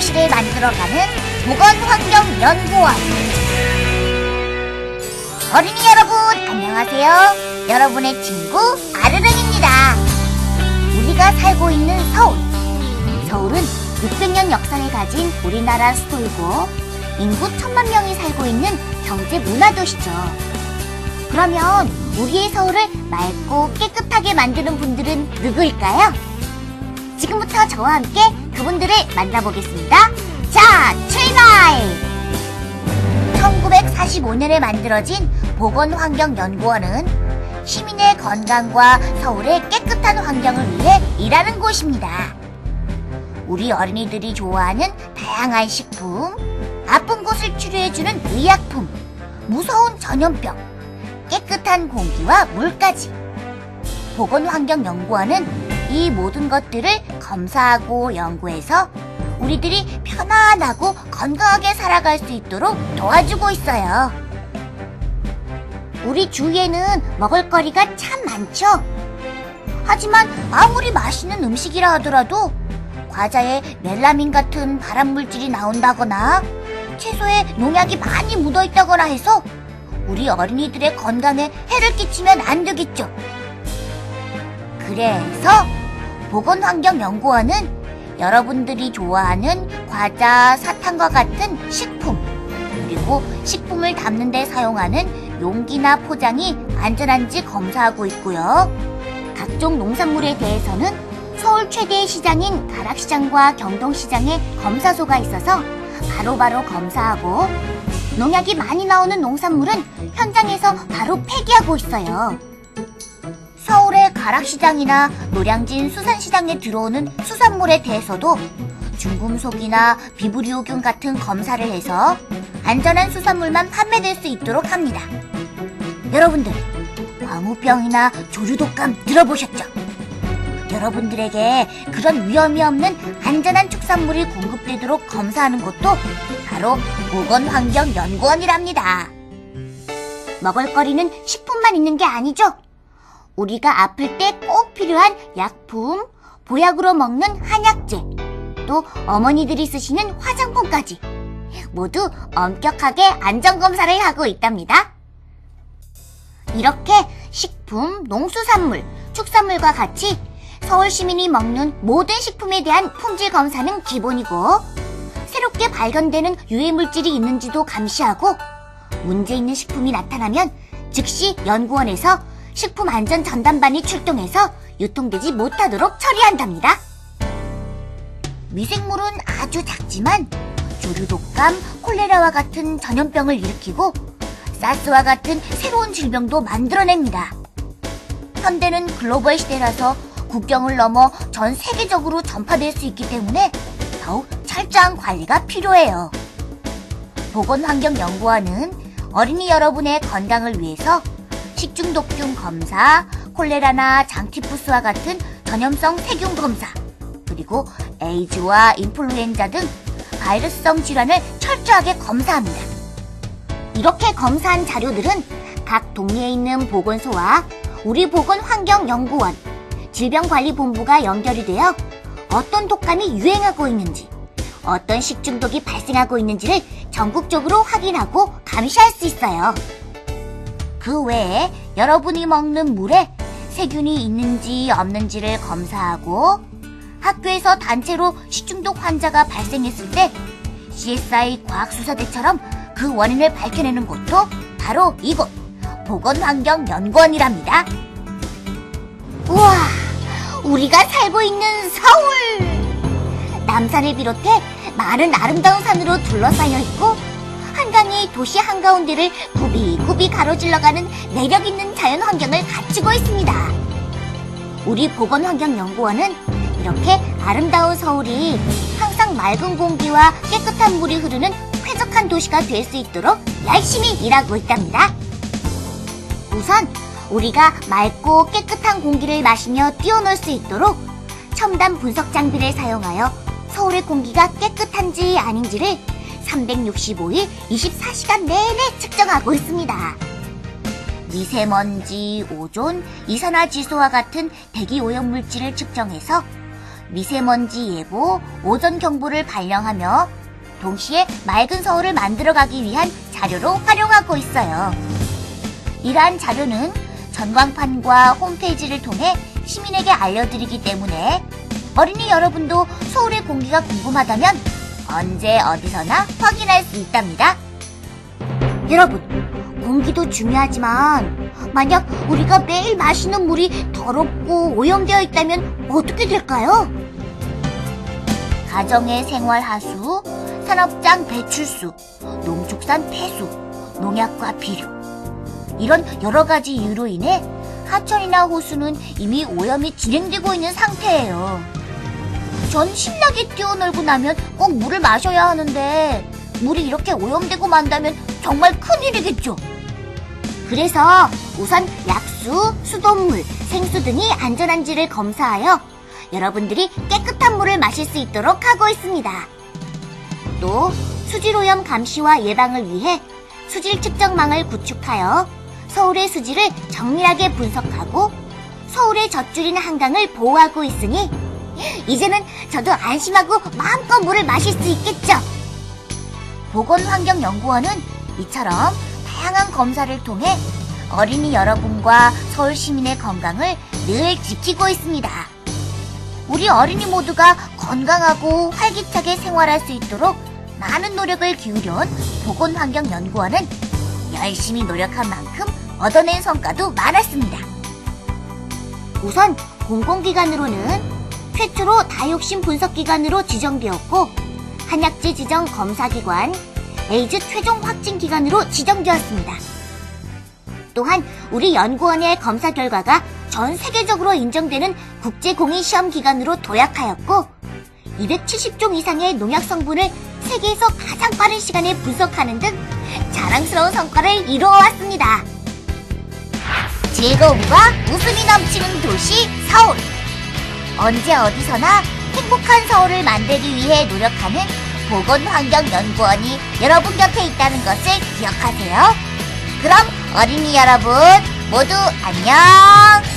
도시를 만들어가는 보건환경연구원. 어린이 여러분, 안녕하세요. 여러분의 친구 아르릉입니다. 우리가 살고 있는 서울은 600년 역사를 가진 우리나라 수도이고 인구 1000만 명이 살고 있는 경제 문화도시죠. 그러면 우리의 서울을 맑고 깨끗하게 만드는 분들은 누구일까요? 지금부터 저와 함께 그분들을 만나보겠습니다. 자, 출발! 1945년에 만들어진 보건환경연구원은 시민의 건강과 서울의 깨끗한 환경을 위해 일하는 곳입니다. 우리 어린이들이 좋아하는 다양한 식품, 아픈 곳을 치료해주는 의약품, 무서운 전염병, 깨끗한 공기와 물까지. 보건환경연구원은 이 모든 것들을 검사하고 연구해서 우리들이 편안하고 건강하게 살아갈 수 있도록 도와주고 있어요. 우리 주위에는 먹을거리가 참 많죠? 하지만 아무리 맛있는 음식이라 하더라도 과자에 멜라민 같은 발암물질이 나온다거나 채소에 농약이 많이 묻어있다거나 해서 우리 어린이들의 건강에 해를 끼치면 안 되겠죠. 그래서 보건환경연구원은 여러분들이 좋아하는 과자, 사탕과 같은 식품, 그리고 식품을 담는 데 사용하는 용기나 포장이 안전한지 검사하고 있고요. 각종 농산물에 대해서는 서울 최대의 시장인 가락시장과 경동시장에 검사소가 있어서 바로바로 검사하고, 농약이 많이 나오는 농산물은 현장에서 바로 폐기하고 있어요. 서울의 가락시장이나 노량진 수산시장에 들어오는 수산물에 대해서도 중금속이나 비브리오균 같은 검사를 해서 안전한 수산물만 판매될 수 있도록 합니다. 여러분들, 광우병이나 조류독감 들어보셨죠? 여러분들에게 그런 위험이 없는 안전한 축산물이 공급되도록 검사하는 것도 바로 보건환경연구원이랍니다. 먹을거리는 식품만 있는 게 아니죠? 우리가 아플 때 꼭 필요한 약품, 보약으로 먹는 한약재, 또 어머니들이 쓰시는 화장품까지 모두 엄격하게 안전검사를 하고 있답니다. 이렇게 식품, 농수산물, 축산물과 같이 서울 시민이 먹는 모든 식품에 대한 품질 검사는 기본이고, 새롭게 발견되는 유해물질이 있는지도 감시하고, 문제 있는 식품이 나타나면 즉시 연구원에서 식품안전전담반이 출동해서 유통되지 못하도록 처리한답니다. 미생물은 아주 작지만 조류독감, 콜레라와 같은 전염병을 일으키고 사스와 같은 새로운 질병도 만들어냅니다. 현대는 글로벌 시대라서 국경을 넘어 전 세계적으로 전파될 수 있기 때문에 더욱 철저한 관리가 필요해요. 보건환경연구원은 어린이 여러분의 건강을 위해서 식중독균 검사, 콜레라나 장티푸스와 같은 전염성 세균 검사, 그리고 에이즈와 인플루엔자 등 바이러스성 질환을 철저하게 검사합니다. 이렇게 검사한 자료들은 각 동네에 있는 보건소와 우리 보건환경연구원, 질병관리본부가 연결이 되어 어떤 독감이 유행하고 있는지, 어떤 식중독이 발생하고 있는지를 전국적으로 확인하고 감시할 수 있어요. 그 외에 여러분이 먹는 물에 세균이 있는지 없는지를 검사하고, 학교에서 단체로 식중독 환자가 발생했을 때 CSI 과학수사대처럼 그 원인을 밝혀내는 곳도 바로 이곳 보건환경연구원이랍니다. 우와, 우리가 살고 있는 서울! 남산을 비롯해 많은 아름다운 산으로 둘러싸여 있고, 한강이 도시 한가운데를 굽이굽이 가로질러가는 매력있는 자연환경을 갖추고 있습니다. 우리 보건환경연구원은 이렇게 아름다운 서울이 항상 맑은 공기와 깨끗한 물이 흐르는 쾌적한 도시가 될 수 있도록 열심히 일하고 있답니다. 우선 우리가 맑고 깨끗한 공기를 마시며 뛰어놀 수 있도록 첨단 분석 장비를 사용하여 서울의 공기가 깨끗한지 아닌지를 365일 24시간 내내 측정하고 있습니다. 미세먼지, 오존, 이산화지수와 같은 대기 오염물질을 측정해서 미세먼지 예보, 오존 경보를 발령하며 동시에 맑은 서울을 만들어가기 위한 자료로 활용하고 있어요. 이러한 자료는 전광판과 홈페이지를 통해 시민에게 알려드리기 때문에 어린이 여러분도 서울의 공기가 궁금하다면 언제 어디서나 확인할 수 있답니다. 여러분, 공기도 중요하지만 만약 우리가 매일 마시는 물이 더럽고 오염되어 있다면 어떻게 될까요? 가정의 생활하수, 산업장 배출수, 농축산 폐수, 농약과 비료, 이런 여러 가지 이유로 인해 하천이나 호수는 이미 오염이 진행되고 있는 상태예요. 전 신나게 뛰어놀고 나면 꼭 물을 마셔야 하는데 물이 이렇게 오염되고 만다면 정말 큰일이겠죠. 그래서 우선 약수, 수돗물, 생수 등이 안전한지를 검사하여 여러분들이 깨끗한 물을 마실 수 있도록 하고 있습니다. 또 수질오염 감시와 예방을 위해 수질 측정망을 구축하여 서울의 수질을 정밀하게 분석하고 서울의 젖줄인 한강을 보호하고 있으니 이제는 저도 안심하고 마음껏 물을 마실 수 있겠죠. 보건환경연구원은 이처럼 다양한 검사를 통해 어린이 여러분과 서울 시민의 건강을 늘 지키고 있습니다. 우리 어린이 모두가 건강하고 활기차게 생활할 수 있도록 많은 노력을 기울여온 보건환경연구원은 열심히 노력한 만큼 얻어낸 성과도 많았습니다. 우선 공공기관으로는 최초로 다육신 분석기관으로 지정되었고 한약재 지정 검사기관, 에이즈 최종 확진기관으로 지정되었습니다. 또한 우리 연구원의 검사 결과가 전 세계적으로 인정되는 국제공인시험기관으로 도약하였고 270종 이상의 농약 성분을 세계에서 가장 빠른 시간에 분석하는 등 자랑스러운 성과를 이루어왔습니다. 즐거움과 웃음이 넘치는 도시 서울. 언제 어디서나 행복한 서울을 만들기 위해 노력하는 보건환경연구원이 여러분 곁에 있다는 것을 기억하세요. 그럼 어린이 여러분 모두 안녕!